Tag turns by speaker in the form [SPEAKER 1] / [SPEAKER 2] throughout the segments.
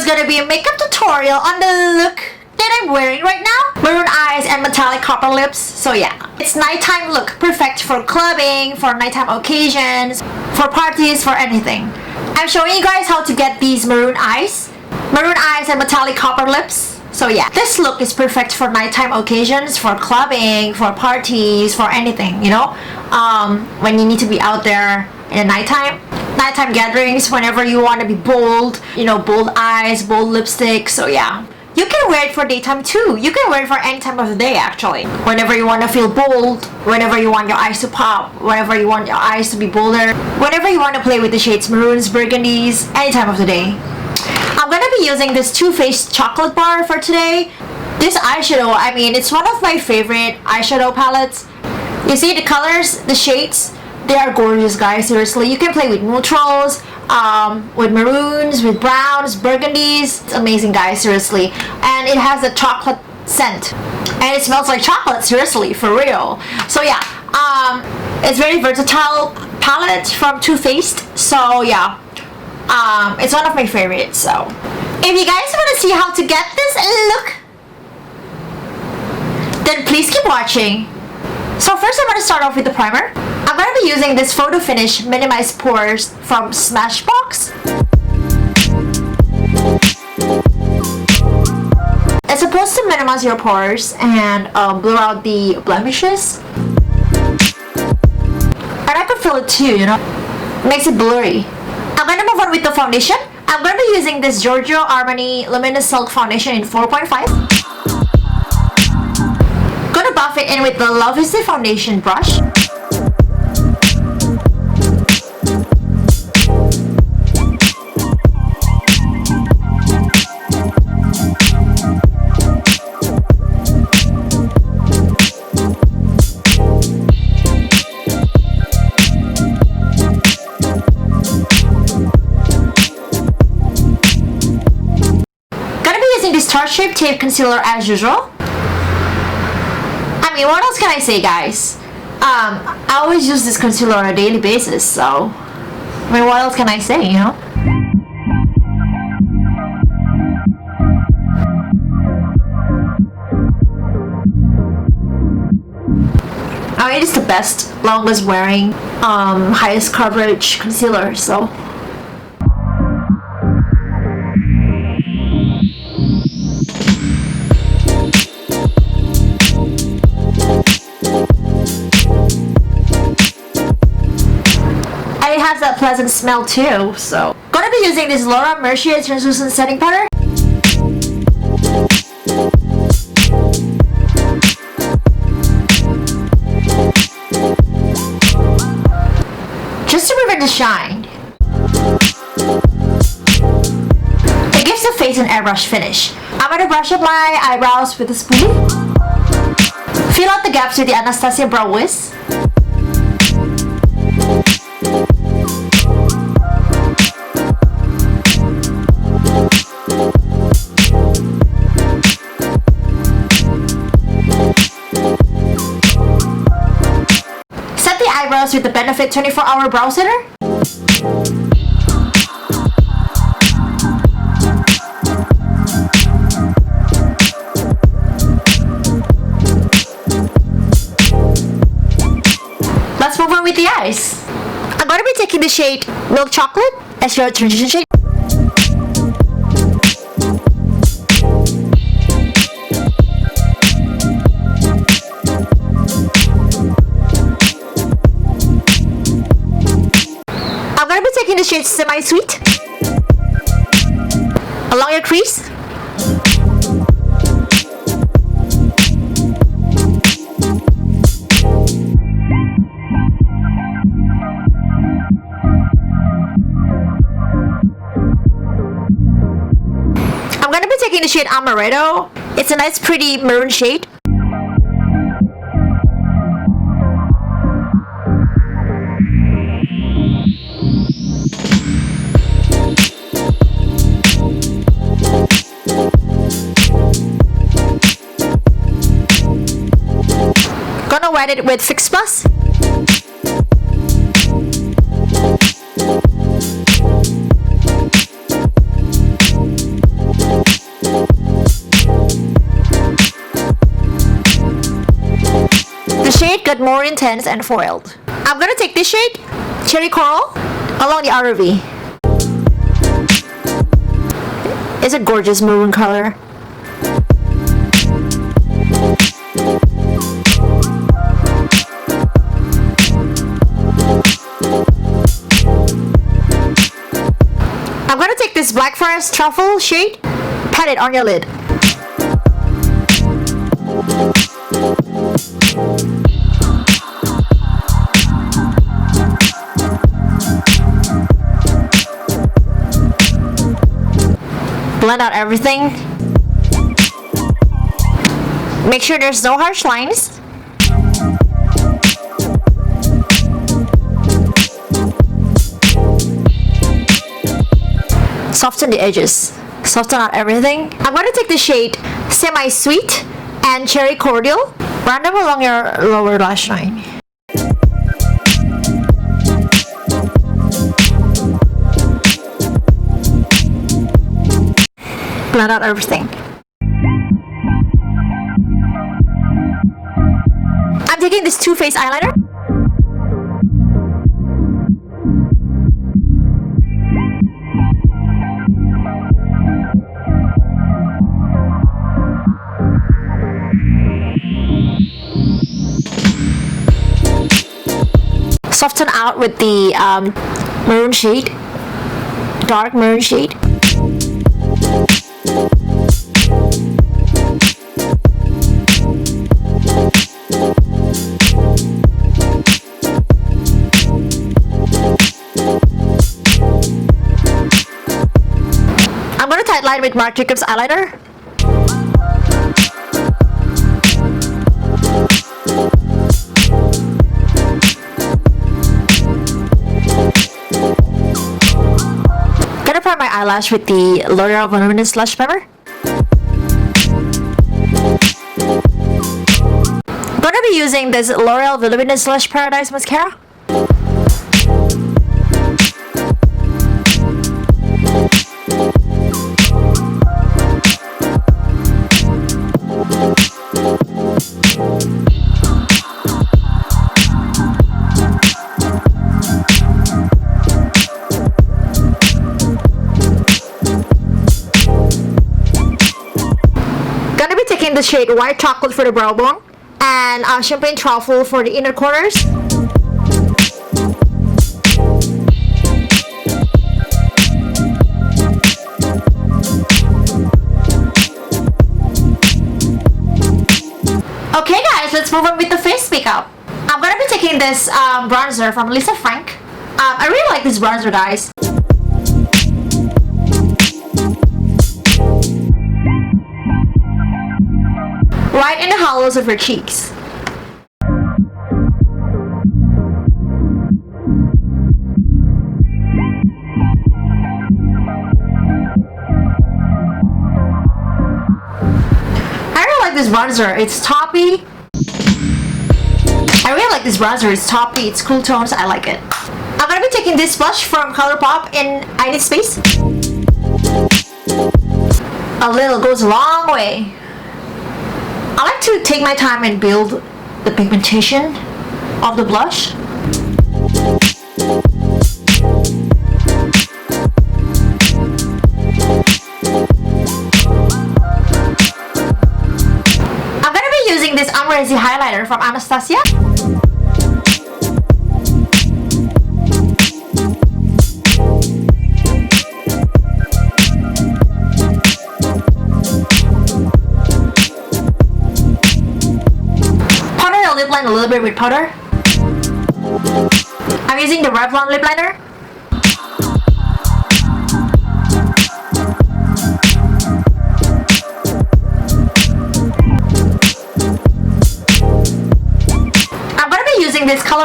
[SPEAKER 1] Gonna be a makeup tutorial on the look that I'm wearing right now. Maroon eyes and metallic copper lips. So yeah, it's nighttime look, perfect for clubbing, for nighttime occasions, for parties, for anything. I'm showing you guys how to get these maroon eyes and metallic copper lips. So yeah, this look is perfect for nighttime occasions, for clubbing, for parties, for anything, you know, when you need to be out there in the nighttime gatherings, whenever you want to be bold, you know, bold eyes, bold lipstick. So yeah, you can wear it for daytime too. You can wear it for any time of the day actually. Whenever you want to feel bold, whenever you want your eyes to pop, whenever you want your eyes to be bolder, whenever you want to play with the shades maroons, burgundies, any time of the day. I'm gonna be using this Too Faced chocolate bar for today. This eyeshadow, I mean, it's one of my favorite eyeshadow palettes. You see the colors, the shades, they are gorgeous, guys. Seriously, you can play with neutrals, with maroons, with browns, burgundies. It's amazing, guys. Seriously, and it has a chocolate scent, and it smells like chocolate. Seriously, for real. So yeah, it's very versatile palette from Too Faced. So yeah, it's one of my favorites. So if you guys want to see how to get this look, then please keep watching. So first I'm going to start off with the primer. I'm going to be using this Photo Finish Minimize Pores from Smashbox. It's supposed to minimize your pores and blur out the blemishes. And I can feel it too, you know. It makes it blurry. I'm going to move on with the foundation. I'm going to be using this Giorgio Armani Luminous Silk Foundation in 4.5. Gonna buff it in with the Love is the Foundation brush. Gonna be using this Tarte Shape Tape Concealer as usual. I mean, what else can I say, guys? I always use this concealer on a daily basis, so I mean, what else can I say, you know? I mean, it's the best, longest wearing, highest coverage concealer, so. Has that pleasant smell too, so gonna be using this Mercier translucent setting powder. Just to prevent the shine. It gives the face an airbrush finish. I'm gonna brush up my eyebrows with a spoon. Fill out the gaps with the Anastasia Brow Wiz. Eyebrows with the Benefit 24-hour Browsetter. Let's move on with the eyes. I'm going to be taking the shade Milk Chocolate as your transition shade. Taking the shade Semi-Sweet along your crease. taking the shade Amaretto. It's a nice pretty maroon shade. Gonna wet it with Fix Plus. The shade got more intense and foiled. I'm gonna take this shade, Cherry Coral, along the outer V. It's a gorgeous maroon color. I'm gonna take this Black Forest Truffle shade, pat it on your lid. Blend out everything. Make sure there's no harsh lines. Soften the edges. Soften out everything. I'm going to take the shade Semi Sweet and Cherry Cordial. Run them along your lower lash line. Blend out everything. I'm taking this Too Faced eyeliner. Soften out with the maroon shade, dark maroon shade. I'm going to tightline with Marc Jacobs eyeliner. Gonna prime my eyelash with the L'Oreal Voluminous Lash Primer. Gonna be using this L'Oreal Voluminous Lash Paradise Mascara. The shade White Chocolate for the brow bone and Champagne Truffle for the inner corners. Okay guys, let's move on with the face makeup. I'm gonna be taking this bronzer from Lisa Frank. I really like this bronzer, guys. Right in the hollows of her cheeks. I really like this bronzer. It's toppy. I really like this bronzer. It's toppy. It's cool tones. I like it. I'm gonna be taking this blush from Colourpop in I Need Space. A little goes a long way. I like to take my time and build the pigmentation of the blush. I'm gonna be using this Amrezy Highliner from Anastasia. Lip line a little bit with powder. I'm using the Revlon lip liner.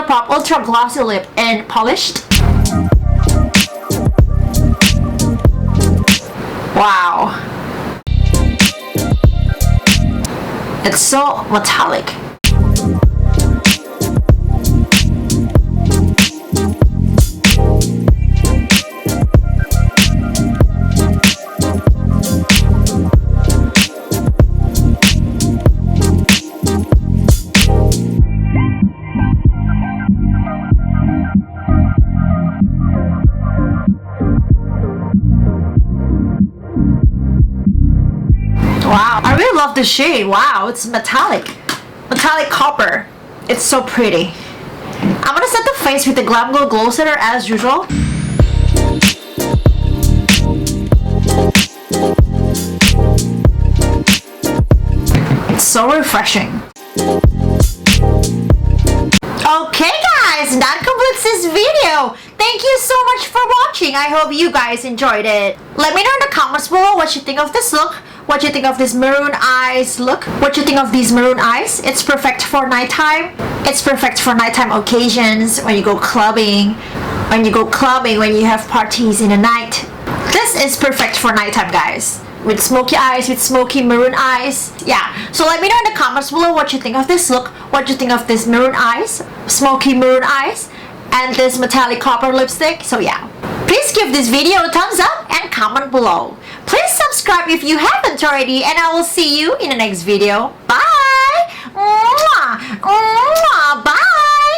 [SPEAKER 1] Colourpop Ultra Glossy Lip in Polished. Wow. It's so metallic. Wow, I really love the shade. Wow, it's metallic copper. It's so pretty. I'm gonna set the face with the Glamour Glow Setter as usual. It's so refreshing. Okay guys, that completes this video. Thank you so much for watching. I hope you guys enjoyed it. Let me know in the comments below what you think of this look. What you think of this maroon eyes look? What you think of these maroon eyes? It's perfect for nighttime. It's perfect for nighttime occasions, when you go clubbing, when you have parties in the night. This is perfect for nighttime, guys. With smoky eyes, with smoky maroon eyes. Yeah, so let me know in the comments below what you think of this look. What you think of this maroon eyes, smoky maroon eyes, and this metallic copper lipstick. So yeah, please give this video a thumbs up and comment below. Please subscribe if you haven't already, and I will see you in the next video. Bye!